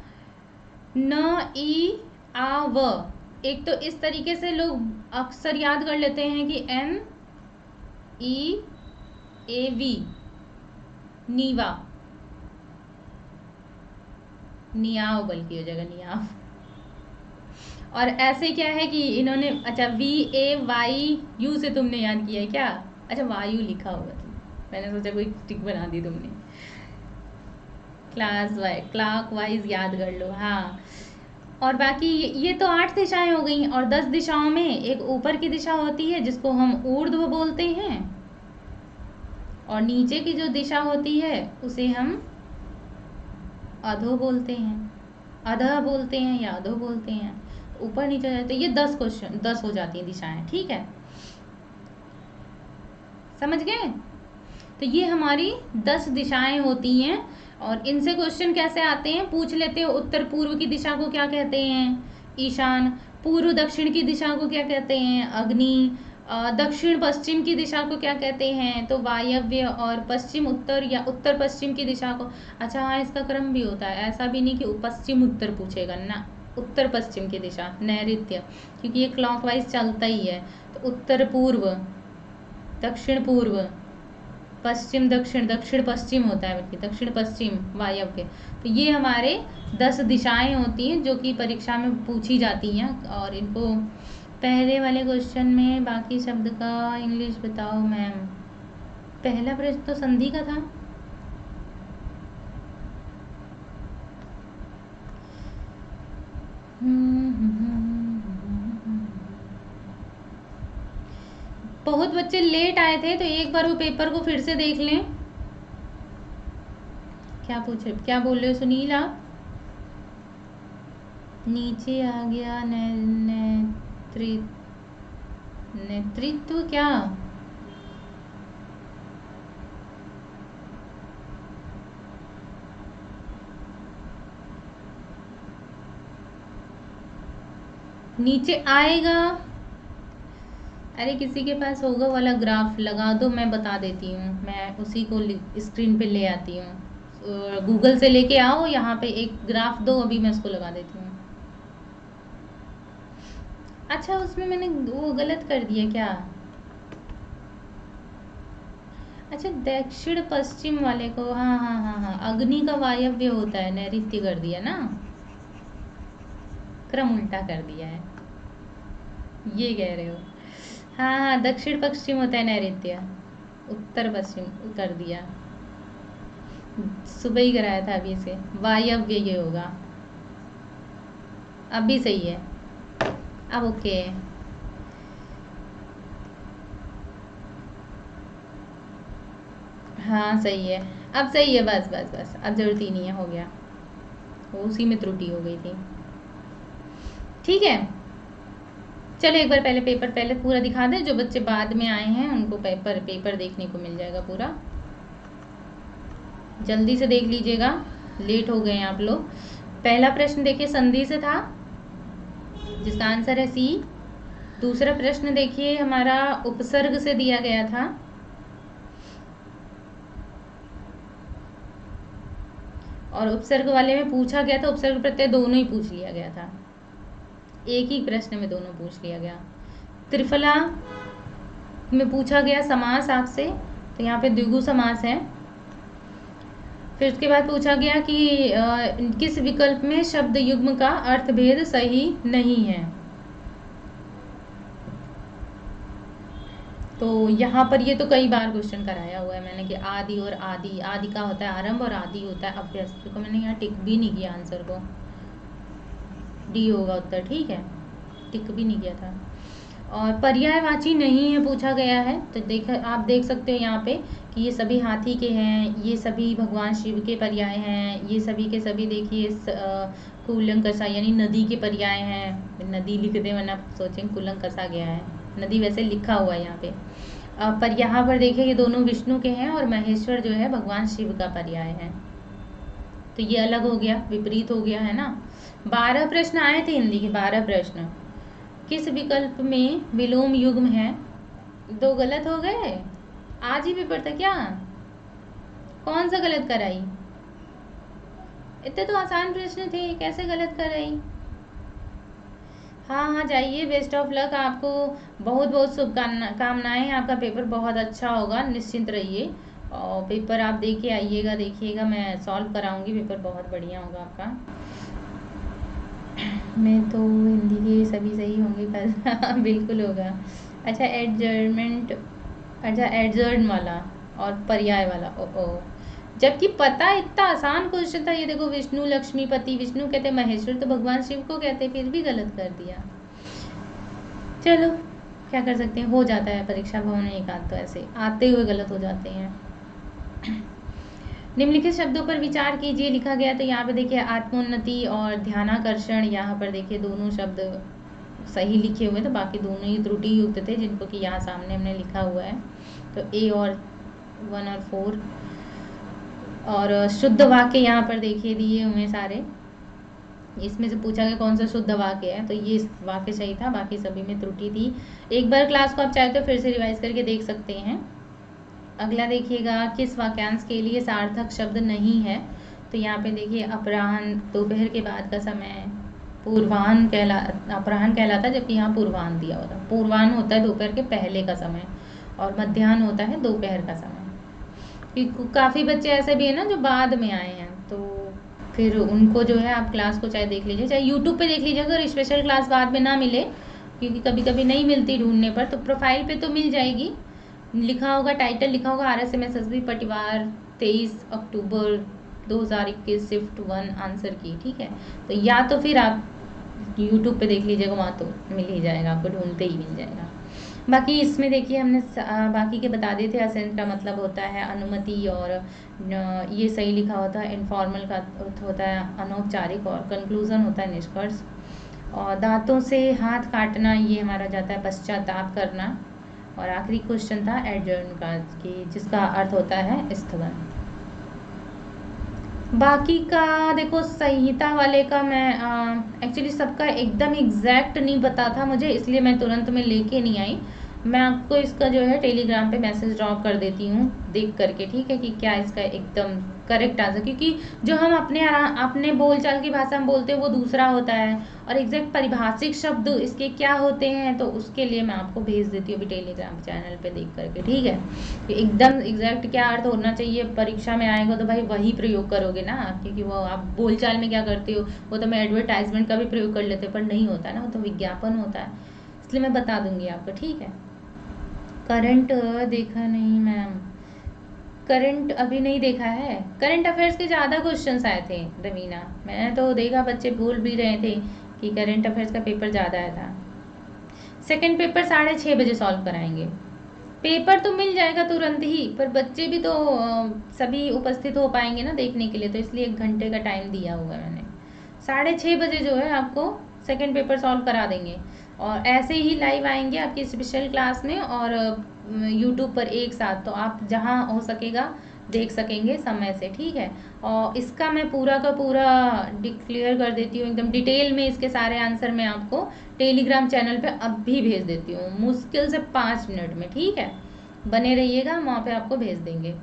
न ई आ व। एक तो इस तरीके से लोग अक्सर याद कर लेते हैं कि NEAV, नीवा, नियाव बल्कि हो जाएगा, नियाव। और ऐसे क्या है कि इन्होंने, अच्छा VAYU से तुमने याद किया है क्या? अच्छा वायु लिखा होगा तुम, मैंने सोचा कोई टिक बना दी तुमने। क्लॉक वाइज याद कर लो। हाँ, और बाकी ये तो 8 दिशाएं हो गई, और 10 दिशाओं में एक ऊपर की दिशा होती है जिसको हम ऊर्ध्व बोलते हैं, और नीचे की जो दिशा होती है उसे हम अधो बोलते हैं, अधः बोलते हैं या अधो बोलते हैं। ऊपर नीचे जाते, ये 10 हो जाती हैं दिशाएं, ठीक है, समझ गए? तो ये हमारी 10 दिशाएं होती हैं, और इनसे क्वेश्चन कैसे आते हैं, पूछ लेते हैं उत्तर पूर्व की दिशा को क्या कहते हैं? ईशान। पूर्व दक्षिण की दिशा को क्या कहते हैं? अग्नि। दक्षिण पश्चिम की दिशा को क्या कहते हैं? तो वायव्य। और पश्चिम उत्तर या उत्तर पश्चिम की दिशा को, अच्छा हाँ इसका क्रम भी होता है, ऐसा भी नहीं कि पश्चिम उत्तर पूछेगा ना, उत्तर पश्चिम की दिशा नैऋत्य, क्योंकि ये क्लॉकवाइज चलता ही है। तो उत्तर पूर्व, दक्षिण पूर्व, पश्चिम दक्षिण, दक्षिण पश्चिम होता है बल्कि, दक्षिण पश्चिम वायव्य। तो ये हमारे 10 दिशाएं होती हैं जो कि परीक्षा में पूछी जाती हैं, और इनको पहले वाले क्वेश्चन में बाकी शब्द का इंग्लिश बताओ मैम। पहला प्रश्न तो संधि का था। बहुत बच्चे लेट आए थे तो एक बार वो पेपर को फिर से देख लें। क्या पूछे, क्या बोल रहे हो सुनील आप? नीचे आ गया नेतृत्व क्या? नीचे आएगा। अरे किसी के पास होगा वाला ग्राफ लगा दो, मैं बता देती हूँ। मैं उसी को स्क्रीन पे ले आती हूँ। गूगल से लेके आओ, यहाँ पे एक ग्राफ दो, अभी मैं उसको लगा देती हूँ। अच्छा उसमें मैंने वो गलत कर दिया क्या? अच्छा दक्षिण पश्चिम वाले को, हाँ हाँ हाँ हाँ, अग्नि का वायव्य होता है, नैऋत्य कर दिया ना, क्रम उल्टा कर दिया है, ये कह रहे हो? हाँ हाँ, दक्षिण पश्चिम होता है नैऋत्य, उत्तर पश्चिम कर दिया। सुबह ही कराया था अभी से, वायव्य ये होगा। अब भी सही है, अब ओके है। हाँ सही है, अब सही है, बस बस बस, अब जरूरत ही नहीं है, हो गया, उसी में त्रुटि हो गई थी। ठीक है चलो एक बार पहले पेपर पहले पूरा दिखा दें, जो बच्चे बाद में आए हैं उनको पेपर देखने को मिल जाएगा पूरा। जल्दी से देख लीजिएगा, लेट हो गए हैं आप लोग। पहला प्रश्न देखिए संधि से था, जिसका आंसर है सी। दूसरा प्रश्न देखिए हमारा उपसर्ग से दिया गया था। और उपसर्ग वाले में पूछा गया था, उपसर्ग प्रत्यय दोनों ही पूछ लिया गया था, एक ही प्रश्न में दोनों पूछ लिया गया। त्रिफला में पूछा गया समास आपसे, तो यहाँ पे द्विगु समास है। फिर उसके बाद पूछा गया कि किस विकल्प में शब्द युग्म का अर्थभेद सही नहीं है। तो यहाँ पर ये तो कई बार क्वेश्चन कराया हुआ है मैंने कि आदि और आदि, आदि का होता है आरंभ और आदि होता है अभ्यस्त, तो मैंने यहाँ टिक भी नहीं किया आंसर को, डी होगा उत्तर, ठीक है, टिक भी नहीं किया था। और पर्यायवाची नहीं है पूछा गया है, तो आप देख सकते हो यहाँ पे कि ये सभी हाथी के हैं, ये सभी भगवान शिव के पर्याय हैं, ये सभी के सभी देखिए कुलंकसा यानी नदी के पर्याय हैं। नदी लिख दे वरना सोचें कुलंकसा गया है, नदी वैसे लिखा हुआ है यहाँ पे। पर यहाँ पर देखिए ये दोनों विष्णु के हैं और महेश्वर जो है भगवान शिव का पर्याय है, तो ये अलग हो गया, विपरीत हो गया है ना। 12 प्रश्न आए थे हिंदी के, 12 प्रश्न। किस विकल्प में विलोम युग्म है? 2 गलत हो गए, आज ही पेपर था क्या? कौन सा गलत कराई? इतने तो आसान प्रश्न थे, कैसे गलत कराई? हाँ हाँ जाइए, बेस्ट ऑफ लक आपको, बहुत बहुत शुभकामनाएं, आपका पेपर बहुत अच्छा होगा, निश्चिंत रहिए। और पेपर आप दे के आइएगा, देखिएगा मैं सॉल्व कराऊंगी, पेपर बहुत बढ़िया होगा आपका। मैं तो हिंदी के सभी सही होंगे कल बिल्कुल होगा। अच्छा एडजर्मेंट, अच्छा एडजर्न वाला और पर्याय वाला, ओ जबकि पता इतना आसान क्वेश्चन था। ये देखो विष्णु लक्ष्मीपति, विष्णु कहते महेश्वर तो भगवान शिव को कहते, फिर भी गलत कर दिया। चलो क्या कर सकते हैं, हो जाता है, परीक्षा भवन में एक आध तो ऐसे आते हुए गलत हो जाते हैं। निम्नलिखित शब्दों पर विचार कीजिए लिखा गया, तो यहाँ पे देखिए आत्मोन्नति और ध्यानाकर्षण, यहाँ पर देखिए दोनों शब्द सही लिखे हुए थे, बाकी दोनों ही त्रुटि युक्त थे, जिनको कि यहाँ सामने हमने लिखा हुआ है। तो ए और 1 और 4। और शुद्ध वाक्य यहाँ पर देखिए दिए हुए सारे, इसमें से पूछा गया कौन सा शुद्ध वाक्य है, तो ये वाक्य सही था, बाकी सभी में त्रुटि थी। एक बार क्लास को आप चाहे तो फिर से रिवाइज करके देख सकते हैं। अगला देखिएगा, किस वाक्यांश के लिए सार्थक शब्द नहीं है? तो यहाँ पे देखिए अपराह्न, दोपहर के बाद का समय, पूर्वाह्न अपराह्न कहलाता, जबकि यहाँ पूर्वाह्न दिया होता। पूर्वाह्न होता है दोपहर के पहले का समय, और मध्याह्न होता है दोपहर का समय। काफ़ी बच्चे ऐसे भी हैं ना जो बाद में आए हैं, तो फिर उनको जो है आप क्लास को चाहे देख लीजिए, चाहे यूट्यूब पे देख लीजिए, अगर स्पेशल क्लास बाद में ना मिले क्योंकि कभी कभी नहीं मिलती ढूंढने पर, तो प्रोफाइल पे तो मिल जाएगी, लिखा होगा, टाइटल लिखा होगा RSMSSB पटिवार 23 अक्टूबर 2021 शिफ्ट 1 आंसर की, ठीक है। तो या तो फिर आप यूट्यूब पे देख लीजिएगा, वहाँ तो मिल ही जाएगा, आपको ढूंढते ही मिल जाएगा। बाकी इसमें देखिए हमने बाकी के बता दिए थे। असेंट का मतलब होता है अनुमति, और ये सही लिखा होता है। इनफॉर्मल का अर्थ होता है अनौपचारिक, और कंक्लूजन होता है निष्कर्ष। और दांतों से हाथ काटना, ये हमारा जाता है पश्चाताप करना। और आखिरी क्वेश्चन था एडजर्न का, कि जिसका अर्थ होता है स्थगन। बाकी का देखो, संहिता वाले का मैं एक्चुअली सबका एकदम एग्जैक्ट नहीं पता था मुझे, इसलिए मैं तुरंत में लेके नहीं आई। मैं आपको इसका जो है टेलीग्राम पे मैसेज ड्रॉप कर देती हूँ देख करके, ठीक है, कि क्या इसका एकदम करेक्ट आंसर, क्योंकि जो हम अपने बोलचाल की भाषा में बोलते हैं वो दूसरा होता है, और एग्जैक्ट परिभाषिक शब्द इसके क्या होते हैं, तो उसके लिए मैं आपको भेज देती हूँ अभी टेलीग्राम चैनल पे देख करके, ठीक है। कि एकदम एग्जैक्ट क्या अर्थ होना चाहिए, परीक्षा में आएगा तो भाई वही प्रयोग करोगे ना, क्योंकि वो आप बोलचाल में क्या करते हो, वो तो मैं एडवर्टाइजमेंट का भी प्रयोग कर लेते, पर नहीं होता ना, वो तो विज्ञापन होता है, इसलिए मैं बता दूंगी आपको, ठीक है। करंट देखा नहीं मैम, करंट अभी नहीं देखा है। करंट अफेयर्स के ज़्यादा क्वेश्चंस आए थे रवीना, मैंने तो देखा बच्चे बोल भी रहे थे कि करंट अफेयर्स का पेपर ज़्यादा आया था। सेकंड पेपर 6:30 बजे सॉल्व कराएंगे। पेपर तो मिल जाएगा तुरंत ही, पर बच्चे भी तो सभी उपस्थित हो पाएंगे ना देखने के लिए, तो इसलिए 1 घंटे का टाइम दिया हुआ है मैंने। 6:30 बजे जो है आपको सेकंड पेपर सॉल्व करा देंगे, और ऐसे ही लाइव आएंगे आपकी स्पेशल क्लास में, और यूट्यूब पर एक साथ, तो आप जहाँ हो सकेगा देख सकेंगे समय से, ठीक है। और इसका मैं पूरा का पूरा डिक्लेयर कर देती हूँ एकदम डिटेल में, इसके सारे आंसर मैं आपको टेलीग्राम चैनल पे अब भी भेज देती हूँ, मुश्किल से 5 मिनट में, ठीक है। बने रहिएगा, हम वहाँ पे आपको भेज देंगे।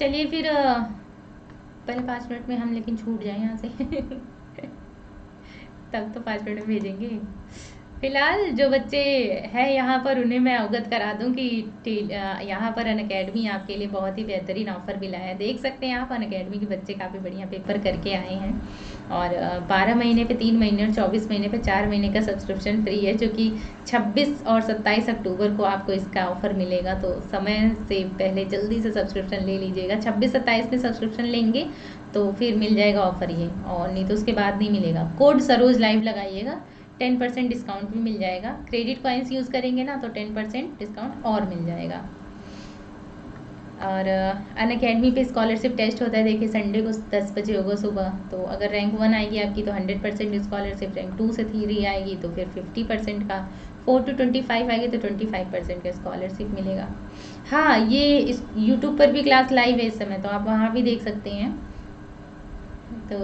चलिए फिर पहले 5 मिनट में हम लेकिन छूट जाए यहाँ से तब तो 5 मिनट में भेजेंगे। फिलहाल जो बच्चे हैं यहाँ पर उन्हें मैं अवगत करा दूँ कि यहाँ पर अनअकैडमी आपके लिए बहुत ही बेहतरीन ऑफर भी लाया है। देख सकते हैं आप, अनअकैडमी के बच्चे काफ़ी बढ़िया पेपर करके आए हैं, और 12 महीने पे 3 महीने और 24 महीने पे 4 महीने का सब्सक्रिप्शन फ्री है, जो कि 26 और 27 अक्टूबर को आपको इसका ऑफर मिलेगा। तो समय से पहले जल्दी से सब्सक्रिप्शन ले लीजिएगा। 26-27 में सब्सक्रिप्शन लेंगे तो फिर मिल जाएगा ऑफर ये, और नहीं तो उसके बाद नहीं मिलेगा। कोड सरोज लाइव लगाइएगा, 10% डिस्काउंट भी मिल जाएगा। क्रेडिट कॉइन्स यूज़ करेंगे ना तो 10% डिस्काउंट और मिल जाएगा। और अनअकैडमी पे स्कॉलरशिप टेस्ट होता है, देखिए संडे को 10 बजे होगा सुबह। तो अगर रैंक 1 आएगी आपकी तो 100% स्कॉलरशिप, रैंक 2 से 3 आएगी तो फिर 50% का, 4 to 25 आएगी तो 25% का स्कॉलरशिप मिलेगा। हाँ, ये इस यूट्यूब पर भी क्लास लाइव है इस समय, तो आप वहाँ भी देख सकते हैं। तो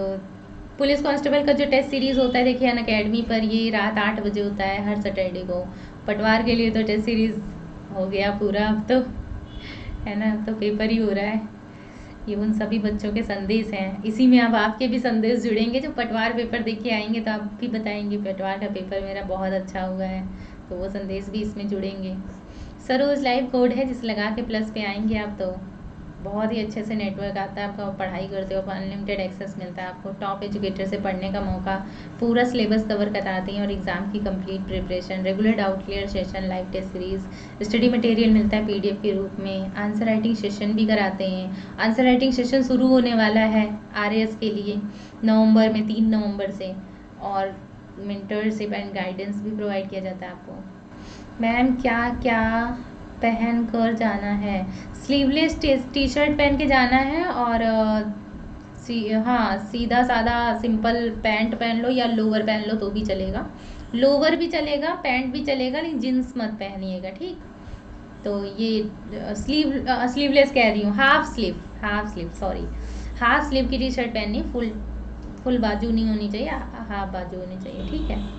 पुलिस कांस्टेबल का जो टेस्ट सीरीज़ होता है देखिए अनअकैडमी पर, ये रात 8 बजे होता है हर सैटरडे को। पटवार के लिए तो टेस्ट सीरीज़ हो गया पूरा अब तो, है ना, तो पेपर ही हो रहा है। ये उन सभी बच्चों के संदेश हैं, इसी में अब आपके भी संदेश जुड़ेंगे। जो पटवार पेपर देख के आएंगे तो आप भी बताएंगे पटवार का पेपर मेरा बहुत अच्छा हुआ है, तो वो संदेश भी इसमें जुड़ेंगे। सरोज लाइव कोड है, जिस लगा के प्लस पे आएंगे आप तो बहुत ही अच्छे से नेटवर्क आता है आपका, पढ़ाई करते हो, अनलिमिटेड एक्सेस मिलता है आपको, टॉप एजुकेटर से पढ़ने का मौका, पूरा सिलेबस कवर कराते हैं, और एग्ज़ाम की complete preparation, regular doubt clear session, live test series, study material मिलता है PDF के रूप में, आंसर राइटिंग सेशन भी कराते हैं। आंसर राइटिंग सेशन शुरू होने वाला है RAS के लिए नवंबर में, 3 नवंबर से, और मेंटरशिप एंड गाइडेंस भी प्रोवाइड किया जाता है आपको। मैम क्या क्या पहन कर जाना है? स्लीवलेस टी शर्ट पहन के जाना है, और हाँ, सीधा सादा सिंपल पैंट पहन लो या लोअर पहन लो तो भी चलेगा, लोअर भी चलेगा, पैंट भी चलेगा, लेकिन जीन्स मत पहनिएगा, ठीक। तो ये स्लीवलेस कह रही हूँ, half sleeve sorry, half sleeve की टी शर्ट पहननी, फुल बाजू नहीं होनी चाहिए, हाफ बाजू होनी चाहिए, ठीक है।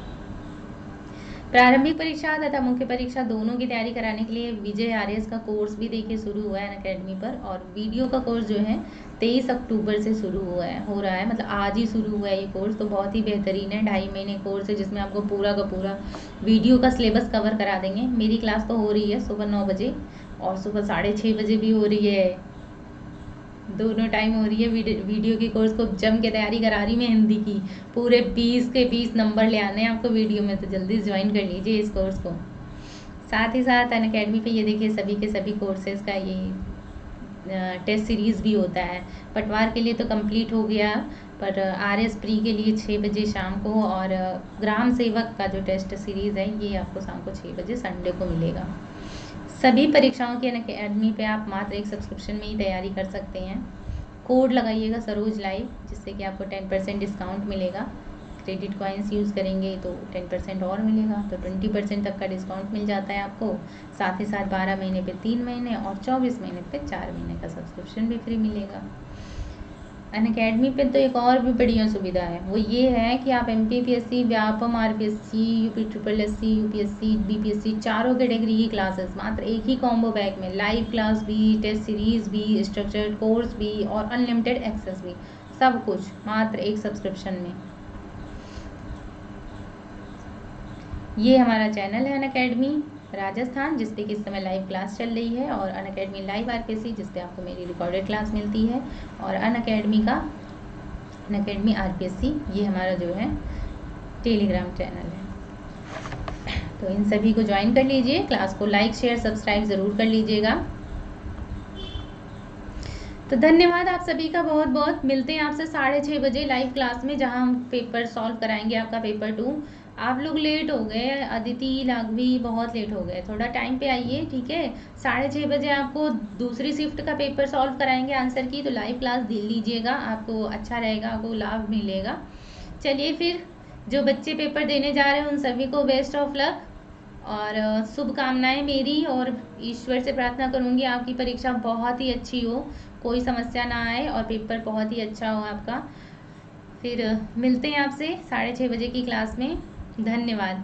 प्रारंभिक परीक्षा तथा मुख्य परीक्षा दोनों की तैयारी कराने के लिए विजय RS का कोर्स भी देखिए शुरू हुआ है अनअकैडमी पर, और वीडियो का कोर्स जो है 23 अक्टूबर से शुरू हो रहा है, मतलब आज ही शुरू हुआ है ये कोर्स। तो बहुत ही बेहतरीन है, 2.5 महीने कोर्स है, जिसमें आपको पूरा का पूरा वीडियो का सिलेबस कवर करा देंगे। मेरी क्लास तो हो रही है सुबह 9 बजे, और सुबह 6:30 बजे भी हो रही है, दोनों टाइम हो रही है। वीडियो के कोर्स को जम के तैयारी करा रही मैं हिंदी की। पूरे 20 के 20 नंबर ले आने हैं आपको वीडियो में, तो जल्दी ज्वाइन कर लीजिए इस कोर्स को। साथ ही साथ अनअकैडमी पे ये देखिए सभी के सभी कोर्सेज़ का ये टेस्ट सीरीज़ भी होता है। पटवार के लिए तो कंप्लीट हो गया, पर RS प्री के लिए 6 बजे शाम को, और ग्राम सेवक का जो टेस्ट सीरीज़ है ये आपको शाम को 6 बजे संडे को मिलेगा। सभी परीक्षाओं की अनअकैडमी पे आप मात्र एक सब्सक्रिप्शन में ही तैयारी कर सकते हैं। कोड लगाइएगा सरोज लाइव, जिससे कि आपको 10% डिस्काउंट मिलेगा। क्रेडिट कॉइन्स यूज़ करेंगे तो 10% और मिलेगा, तो 20% तक का डिस्काउंट मिल जाता है आपको। साथ ही साथ 12 महीने पे 3 महीने और 24 महीने पे 4 महीने का सब्सक्रिप्शन भी फ्री मिलेगा। अनअकैडमी पे तो एक और भी बढ़िया सुविधा है, वो ये है कि आप MPPSC, Vyapam, RPSC, UP SSSC, UPSC, BPSC चारों कैटेगरी की क्लासेस मात्र एक ही कॉम्बो पैक में, लाइव क्लास भी, टेस्ट सीरीज भी, स्ट्रक्चर्ड कोर्स भी और अनलिमिटेड एक्सेस भी, सब कुछ मात्र एक सब्सक्रिप्शन में। ये हमारा चैनल है अनअकैडमी राजस्थान, जिस पे कि इस समय लाइव क्लास चल रही है, और अनअकैडमी लाइव RPSC, जिस पे आपको मेरी रिकॉर्डेड क्लास मिलती है, और अनअकैडमी RPSC ये हमारा जो है टेलीग्राम चैनल है। तो इन सभी को ज्वाइन कर लीजिए, क्लास को लाइक शेयर सब्सक्राइब ज़रूर कर लीजिएगा। तो धन्यवाद आप सभी का बहुत बहुत। मिलते हैं आपसे 6:30 बजे लाइव क्लास में, जहां हम पेपर सॉल्व कराएंगे आपका पेपर 2। आप लोग लेट हो गए, अदिति, लाघवी बहुत लेट हो गए, थोड़ा टाइम पे आइए, ठीक है। 6:30 बजे आपको दूसरी शिफ्ट का पेपर सॉल्व कराएंगे आंसर की, तो लाइव क्लास लीजिएगा, आपको अच्छा रहेगा, आपको लाभ मिलेगा। चलिए फिर, जो बच्चे पेपर देने जा रहे हैं उन सभी को बेस्ट ऑफ लक और शुभकामनाएं मेरी, और ईश्वर से प्रार्थना करूंगी आपकी परीक्षा बहुत ही अच्छी हो, कोई समस्या ना आए और पेपर बहुत ही अच्छा हो आपका। फिर मिलते हैं आपसे 6:30 बजे की क्लास में। धन्यवाद।